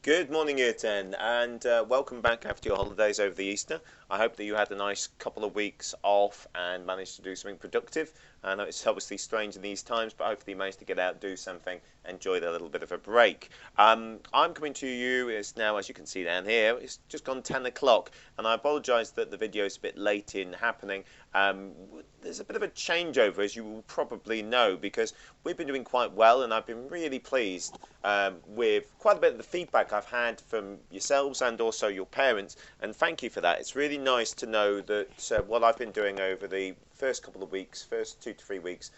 Good morning, Year 10, and welcome back after your holidays over the Easter. I hope that you had a nice couple of weeks off and managed to do something productive. I know it's obviously strange in these times, but hopefully you managed to get out, do something, enjoy a little bit of a break. I'm coming to you, it's now, as you can see down here, it's just gone 10 o'clock, and I apologise that the video is a bit late in happening. There's a bit of a changeover, as you will probably know, because we've been doing quite well, and I've been really pleased with quite a bit of the feedback I've had from yourselves and also your parents, and thank you for that. It's really nice to know that what I've been doing over the first couple of weeks, first 2 to 3 weeks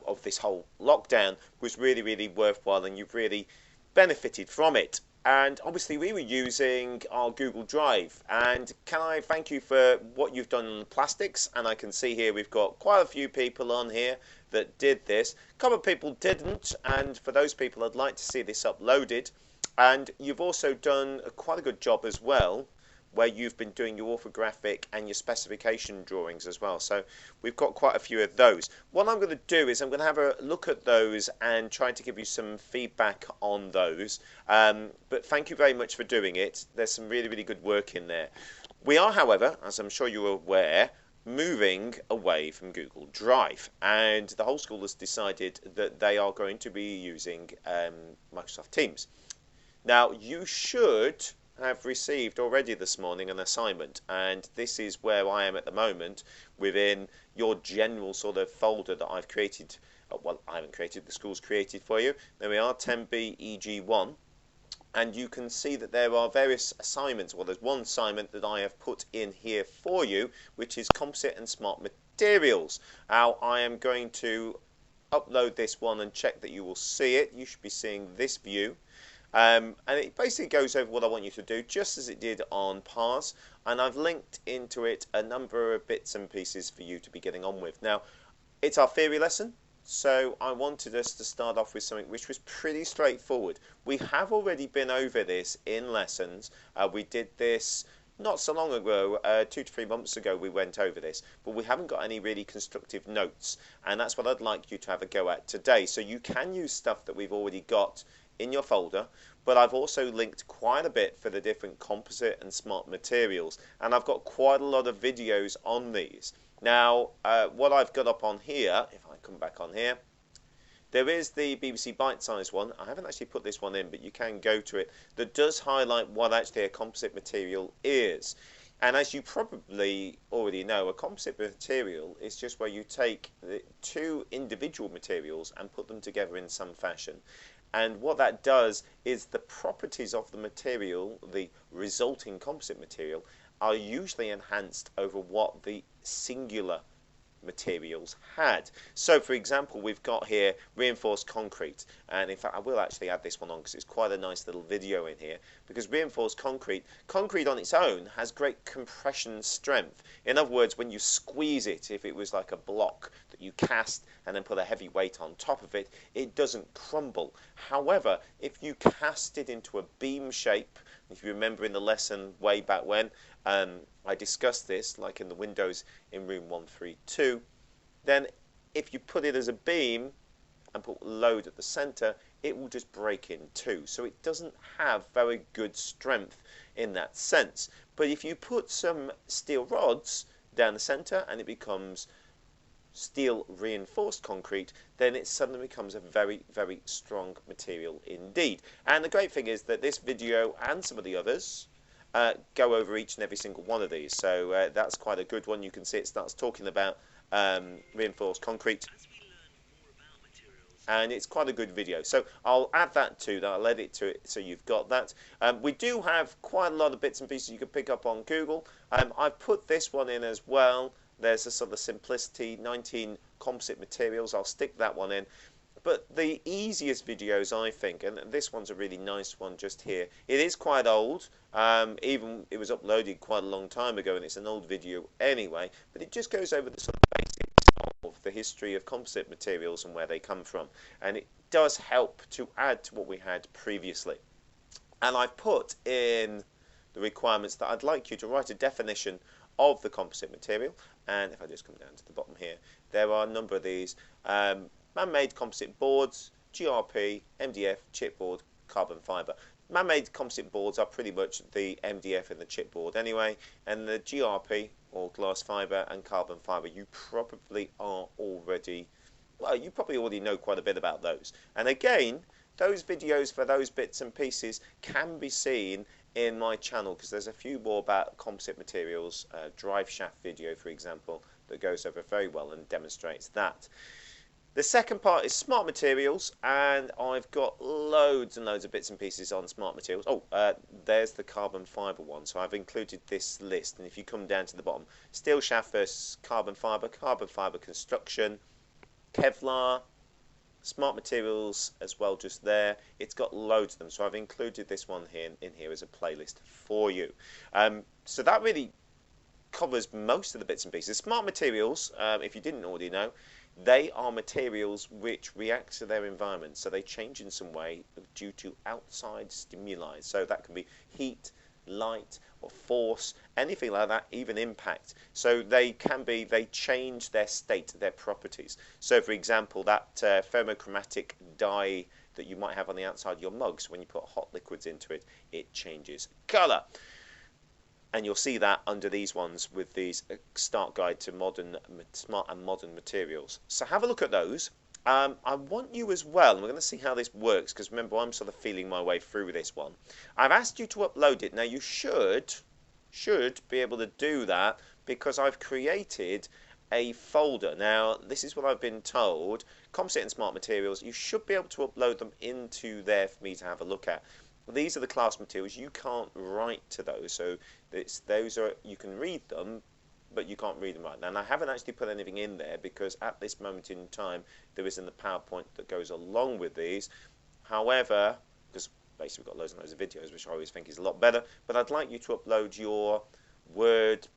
of this whole lockdown was really, really worthwhile, and you've really benefited from it. And obviously we were using our Google Drive, and can I thank you for what you've done on the plastics? And I can see here we've got quite a few people on here that did this. A couple of people didn't, and for those people I'd like to see this uploaded. And you've also done quite a good job as well, where you've been doing your orthographic and your specification drawings as well. So we've got quite a few of those. What I'm going to do is I'm going to have a look at those and try to give you some feedback on those. But thank you very much for doing it. There's some really, really good work in there. We are, however, as I'm sure you're aware, moving away from Google Drive, and the whole school has decided that they are going to be using Microsoft Teams. Now, you should have received already this morning an assignment, and this is where I am at the moment within your general sort of folder that I've created. Well, I haven't created, the school's created for you. There we are, 10B EG1, and you can see that there are various assignments. Well, there's one assignment that I have put in here for you, which is Composite and Smart Materials. Now, I am going to upload this one and check that you will see it. You should be seeing this view. And it basically goes over what I want you to do, just as it did on PARS, and I've linked into it a number of bits and pieces for you to be getting on with. Now, it's our theory lesson, so I wanted us to start off with something which was pretty straightforward. We have already been over this in lessons. We did this not so long ago, 2 to 3 months ago we went over this, but we haven't got any really constructive notes, and that's what I'd like you to have a go at today. So you can use stuff that we've already got in your folder, but I've also linked quite a bit for the different composite and smart materials, and I've got quite a lot of videos on these. Now, what I've got up on here, if I come back on here, there is the BBC Bite-Size one. I haven't actually put this one in, but you can go to it, that does highlight what actually a composite material is. And as you probably already know, a composite material is just where you take the two individual materials and put them together in some fashion. And what that does is the properties of the material, the resulting composite material, are usually enhanced over what the singular materials had. So for example, we've got here reinforced concrete, and in fact I will actually add this one on because it's quite a nice little video in here, because reinforced concrete on its own has great compression strength. In other words, when you squeeze it, if it was like a block that you cast and then put a heavy weight on top of it, it doesn't crumble. However, if you cast it into a beam shape, if you remember in the lesson way back when, I discussed this, like in the windows in room 132, then if you put it as a beam and put load at the center, it will just break in two. So it doesn't have very good strength in that sense. But if you put some steel rods down the center and it becomes steel reinforced concrete, then it suddenly becomes a very, very strong material indeed. And the great thing is that this video and some of the others go over each and every single one of these, so that's quite a good one. You can see it starts talking about reinforced concrete, and it's quite a good video. So I'll add that to that, I'll edit to it so you've got that. We do have quite a lot of bits and pieces you can pick up on Google. I've put this one in as well. There's a sort of simplicity, 19 composite materials. I'll stick that one in. But the easiest videos, I think, and this one's a really nice one just here. It is quite old, even it was uploaded quite a long time ago, and it's an old video anyway, but it just goes over the sort of basics of the history of composite materials and where they come from. And it does help to add to what we had previously. And I've put in the requirements that I'd like you to write a definition of the composite material. And if I just come down to the bottom here, there are a number of these. Man-made composite boards, GRP, MDF, chipboard, carbon fibre. man-made composite boards are pretty much the MDF and the chipboard anyway, and the GRP or glass fibre and carbon fibre, you probably are already, well, you probably already know quite a bit about those. And again, those videos for those bits and pieces can be seen in my channel, because there's a few more about composite materials, drive shaft video for example, that goes over very well and demonstrates that. The second part is smart materials, and I've got loads and loads of bits and pieces on smart materials. Oh, there's the carbon fibre one, so I've included this list, and if you come down to the bottom, steel shaft versus carbon fibre construction, Kevlar, smart materials as well just there. It's got loads of them, so I've included this one here in here as a playlist for you. So that really covers most of the bits and pieces. Smart materials, if you didn't already know, they are materials which react to their environment, so they change in some way due to outside stimuli. So that can be heat, light, or force, anything like that, even impact. So they change their state, their properties. So for example, that thermochromatic dye that you might have on the outside of your mugs, when you put hot liquids into it, it changes colour. And you'll see that under these ones with these start guide to smart and modern materials. So have a look at those. I want you as well, and we're going to see how this works, because remember, I'm sort of feeling my way through this one. I've asked you to upload it. Now you should be able to do that, because I've created a folder. Now this is what I've been told. Composite and smart materials, you should be able to upload them into there for me to have a look at. These are the class materials. You can't write to those, so you can read them, but you can't read them right now. And I haven't actually put anything in there, because at this moment in time there isn't the PowerPoint that goes along with these. However, because basically we've got loads and loads of videos, which I always think is a lot better, but I'd like you to upload your Word,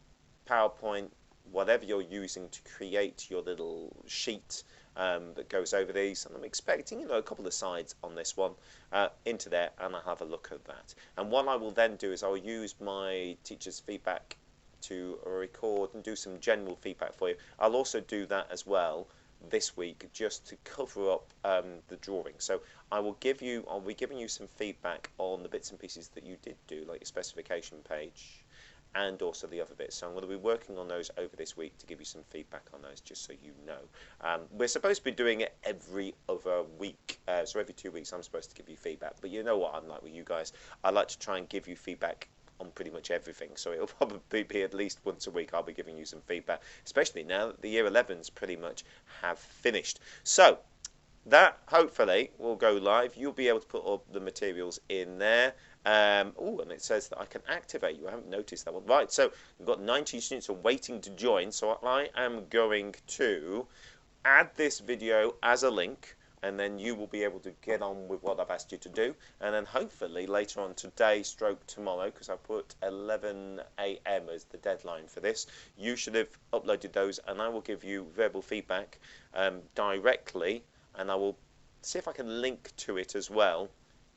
PowerPoint, whatever you're using to create your little sheet that goes over these, and I'm expecting, a couple of sides on this one into there, and I'll have a look at that. And what I will then do is I'll use my teacher's feedback to record and do some general feedback for you. I'll also do that as well this week, just to cover up the drawing. So I'll be giving you some feedback on the bits and pieces that you did do, like your specification page, and also the other bits. So I'm going to be working on those over this week to give you some feedback on those, just so you know. We're supposed to be doing it every other week, so every 2 weeks I'm supposed to give you feedback. But you know what I'm like with you guys. I like to try and give you feedback on pretty much everything, so it'll probably be at least once a week I'll be giving you some feedback, especially now that the year 11s pretty much have finished. So that hopefully will go live. You'll be able to put all the materials in there. Oh, and it says that I can activate you. I haven't noticed that one. Right, so we've got 90 students are waiting to join, so I am going to add this video as a link, and then you will be able to get on with what I've asked you to do. And then hopefully later on today, stroke tomorrow, because I put 11 AM as the deadline for this, you should have uploaded those, and I will give you verbal feedback directly, and I will see if I can link to it as well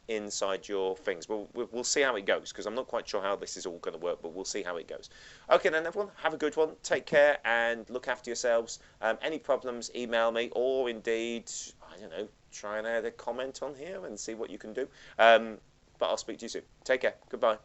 inside your things. We'll see how it goes, because I'm not quite sure how this is all going to work, but we'll see how it goes. Okay then, everyone, have a good one, take care, and look after yourselves. Any problems, email me, or indeed, I don't know, try and add a comment on here and see what you can do. But I'll speak to you soon. Take care. Goodbye.